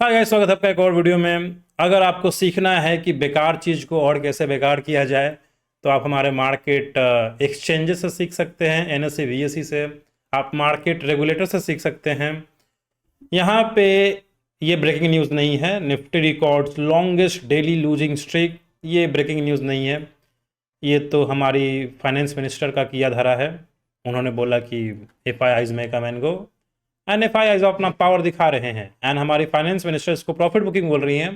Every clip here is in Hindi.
हाय गाइस, स्वागत है आपका एक और वीडियो में। अगर आपको सीखना है कि बेकार चीज़ को और कैसे बेकार किया जाए तो आप हमारे मार्केट एक्सचेंजेस से सीख सकते हैं, एनएससी वीएसई से। आप मार्केट रेगुलेटर से सीख सकते हैं। यहाँ पे ये ब्रेकिंग न्यूज़ नहीं है। Nifty records longest daily losing streak, ये ब्रेकिंग न्यूज़ नहीं है। ये तो हमारी फाइनेंस मिनिस्टर का किया धरा है। उन्होंने बोला कि एफ आई आईज में come and go, and F I eyes अपना पावर दिखा रहे हैं। एंड हमारी फाइनेंस मिनिस्टर इसको प्रॉफिट बुकिंग बोल रही हैं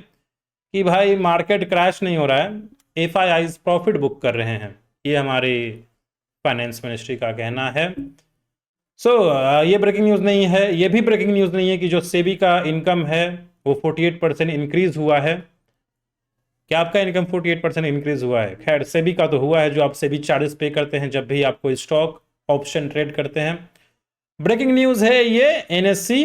कि भाई मार्केट क्रैश नहीं हो रहा है, F I eyes profit book कर रहे हैं। ये हमारी फाइनेंस मिनिस्ट्री का कहना है। सो ये ब्रेकिंग न्यूज़ नहीं है। ये भी ब्रेकिंग न्यूज़ नहीं है कि जो सेबी का इनकम है वो 48% इंक्रीज हुआ है। क्या आपका इनकम 48% इंक्रीज हुआ है? खैर, सेबी का तो हुआ है, जो आप सेबी चार्जेस पे करते हैं जब भी आप कोई स्टॉक ऑप्शन ट्रेड करते हैं। ब्रेकिंग न्यूज़ है ये एनएससी।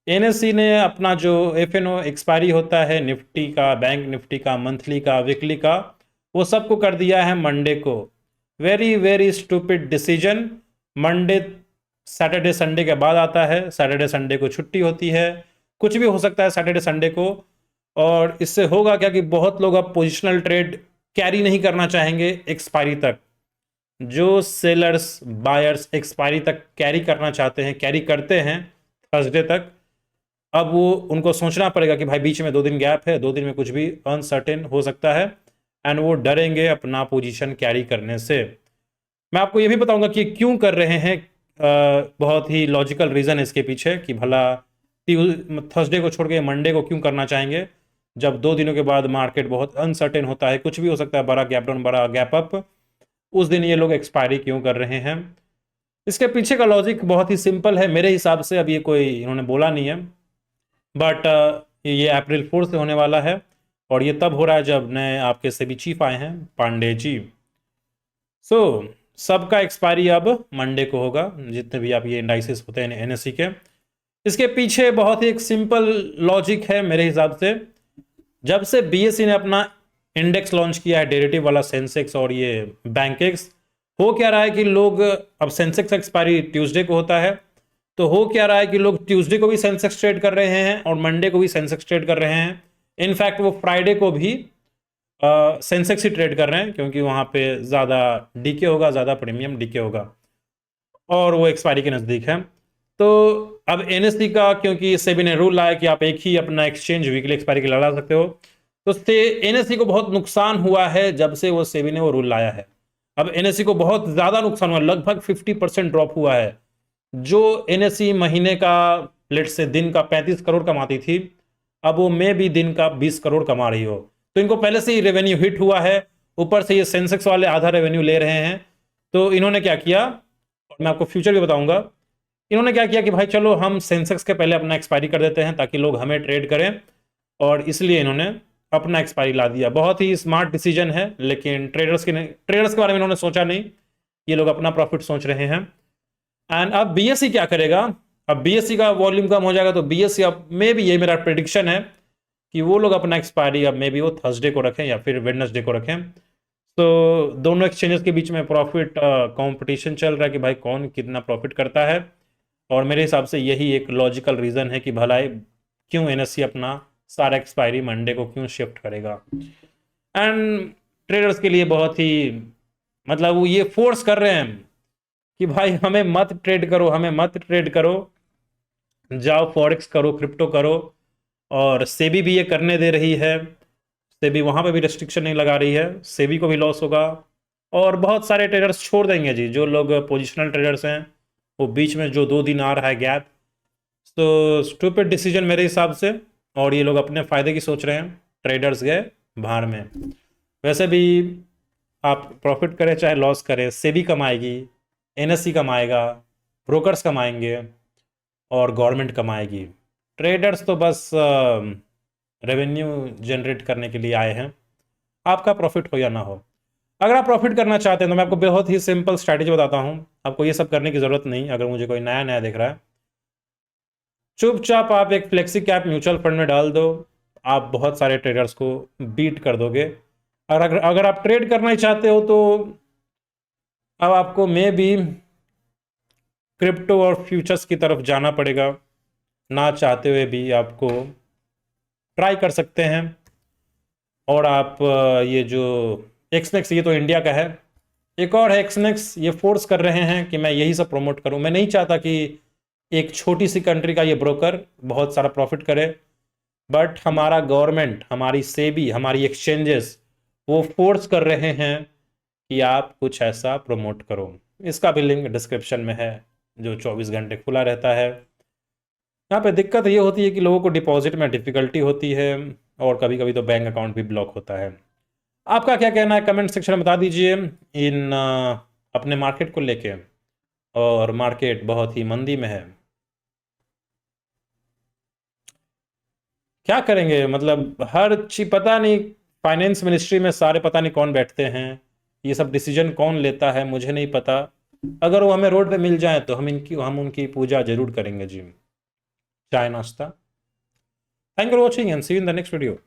एनएससी ने अपना जो एफएनओ एक्सपायरी होता है निफ्टी का, बैंक निफ्टी का, मंथली का, वीकली का, वो सबको कर दिया है मंडे को। Very very stupid decision. Monday Saturday Sunday के बाद आता है। सैटरडे संडे को छुट्टी होती है, कुछ भी हो सकता है सैटरडे संडे को। और इससे होगा क्या कि बहुत लोग अब पोजिशनल ट्रेड कैरी नहीं करना चाहेंगे एक्सपायरी तक। जो सेलर्स बायर्स एक्सपायरी तक कैरी करना चाहते हैं, कैरी करते हैं थर्सडे तक, अब वो उनको सोचना पड़ेगा कि भाई बीच में 2 दिन गैप है, 2 दिन में कुछ भी अनसर्टेन हो सकता है, एंड वो डरेंगे अपना पोजीशन कैरी करने से। मैं आपको ये भी बताऊंगा कि क्यों कर रहे हैं। बहुत ही लॉजिकल रीज़न है इसके पीछे कि भला थर्सडे को छोड़ के मंडे को क्यों करना चाहेंगे, जब 2 दिनों के बाद मार्केट बहुत अनसर्टेन होता है, कुछ भी हो सकता है, बड़ा गैप डाउन, बड़ा गैप अप। उस दिन ये लोग एक्सपायरी क्यों कर रहे हैं? इसके पीछे का लॉजिक बहुत ही सिंपल है मेरे हिसाब से। अब ये कोई इन्होंने बोला नहीं है, बट ये अप्रैल 4 से होने वाला है। और ये तब हो रहा है जब नए आपके सेबी चीफ आए हैं, पांडे जी। सो सबका एक्सपायरी अब मंडे को होगा, जितने भी आप ये इंडाइसिस होते हैं एनएससी के। इसके पीछे बहुत ही एक सिंपल लॉजिक है मेरे हिसाब से। जब से बीएसई ने अपना इंडेक्स लॉन्च किया है, डेरिवेटिव वाला, सेंसेक्स और ये बैंकेक्स, हो क्या रहा है कि लोग, अब सेंसेक्स एक्सपायरी ट्यूसडे को होता है, तो हो क्या रहा है कि लोग ट्यूसडे को भी सेंसेक्स ट्रेड कर रहे हैं और मंडे को भी सेंसेक्स ट्रेड कर रहे हैं। इनफैक्ट वो फ्राइडे को भी सेंसेक्स ही ट्रेड कर रहे हैं, क्योंकि वहाँ पे ज़्यादा डीके होगा, ज़्यादा प्रीमियम डीके होगा, और वो एक्सपायरी के नज़दीक है। तो अब एनएससी का, क्योंकि सेबी ने रूल लाया कि आप एक ही अपना एक्सचेंज वीकली एक्सपायरी के लिए लगा सकते हो, तो एनएससी को बहुत नुकसान हुआ है जब से वो सेबी ने वो रूल लाया है। अब एनएससी को बहुत ज़्यादा नुकसान हुआ, लगभग 50% ड्रॉप हुआ है। जो एनएससी महीने का, लेट से दिन का 35 करोड़ कमाती थी, अब वो में भी दिन का 20 करोड़ कमा रही हो। तो इनको पहले से ही रेवेन्यू हिट हुआ है, ऊपर से ये सेंसेक्स वाले आधा रेवेन्यू ले रहे हैं। तो इन्होंने क्या किया, और मैं आपको फ्यूचर भी बताऊंगा, इन्होंने क्या किया कि भाई चलो हम सेंसेक्स के पहले अपना एक्सपायरी कर देते हैं ताकि लोग हमें ट्रेड करें, और इसलिए इन्होंने अपना एक्सपायरी ला दिया। बहुत ही स्मार्ट डिसीजन है, लेकिन ट्रेडर्स के बारे में इन्होंने सोचा नहीं। ये लोग अपना प्रॉफिट सोच रहे हैं। एंड अब बीएसई क्या करेगा? अब बीएसई का वॉल्यूम कम हो जाएगा, तो बीएसई अब मे भी, ये मेरा प्रेडिक्शन है कि वो लोग अपना एक्सपायरी अब मे भी वो थर्सडे को रखें या फिर वेडनेसडे को रखें। तो दोनों एक्सचेंजेस के बीच में प्रॉफिट कंपटीशन चल रहा है कि भाई कौन कितना प्रॉफिट करता है। और मेरे हिसाब से यही एक लॉजिकल रीज़न है कि भला क्यों एनएससी अपना सारा एक्सपायरी मंडे को क्यों शिफ्ट करेगा। एंड ट्रेडर्स के लिए बहुत ही, मतलब वो ये फोर्स कर रहे हैं कि भाई हमें मत ट्रेड करो, हमें मत ट्रेड करो, जाओ फॉरेक्स करो, क्रिप्टो करो। और सेबी भी ये करने दे रही है। सेबी वहाँ पे भी रेस्ट्रिक्शन नहीं लगा रही है, सेबी को भी लॉस होगा। और बहुत सारे ट्रेडर्स छोड़ देंगे जी, जो लोग पोजिशनल ट्रेडर्स हैं, वो बीच में जो 2 दिन आ रहा है गैप। तो स्टूपिड डिसीजन मेरे हिसाब से, और ये लोग अपने फ़ायदे की सोच रहे हैं। ट्रेडर्स गए भाड़ में। वैसे भी आप प्रॉफिट करें चाहे लॉस करें, सेबी कमाएगी, एनएससी कमाएगा, ब्रोकर्स कमाएंगे, और गवर्नमेंट कमाएगी। ट्रेडर्स तो बस रेवेन्यू जनरेट करने के लिए आए हैं, आपका प्रॉफिट हो या ना हो। अगर आप प्रॉफिट करना चाहते हैं तो मैं आपको बहुत ही सिंपल स्ट्रैटेजी बताता हूं। आपको ये सब करने की ज़रूरत नहीं। अगर मुझे कोई नया नया देख रहा है, चुपचाप आप एक फ्लेक्सी कैप म्यूचुअल फंड में डाल दो, आप बहुत सारे ट्रेडर्स को बीट कर दोगे। और अगर आप ट्रेड करना ही चाहते हो तो अब आपको मे बी क्रिप्टो और फ्यूचर्स की तरफ जाना पड़ेगा। ना चाहते हुए भी आपको ट्राई कर सकते हैं। और आप ये जो एक्सनेक्स, ये तो इंडिया का है, एक और है एक्सनेक्स, ये फोर्स कर रहे हैं कि मैं यही सब प्रमोट करूं। मैं नहीं चाहता कि एक छोटी सी कंट्री का ये ब्रोकर बहुत सारा प्रॉफिट करे, बट हमारा गवर्नमेंट, हमारी सेबी, हमारी एक्सचेंजेस वो फोर्स कर रहे हैं कि आप कुछ ऐसा प्रमोट करो। इसका भी लिंक डिस्क्रिप्शन में है, जो 24 घंटे खुला रहता है। यहाँ पे दिक्कत ये होती है कि लोगों को डिपॉजिट में डिफ़िकल्टी होती है, और कभी कभी तो बैंक अकाउंट भी ब्लॉक होता है। आपका क्या कहना है कमेंट सेक्शन में बता दीजिए इन अपने मार्केट को लेके। और मार्केट बहुत ही मंदी में है, क्या करेंगे? मतलब हर चीज पता नहीं, फाइनेंस मिनिस्ट्री में सारे पता नहीं कौन बैठते हैं, ये सब डिसीजन कौन लेता है मुझे नहीं पता। अगर वो हमें रोड पे मिल जाए तो हम उनकी पूजा जरूर करेंगे जी, चाय नाश्ता। Thank you for watching and see you in the next video.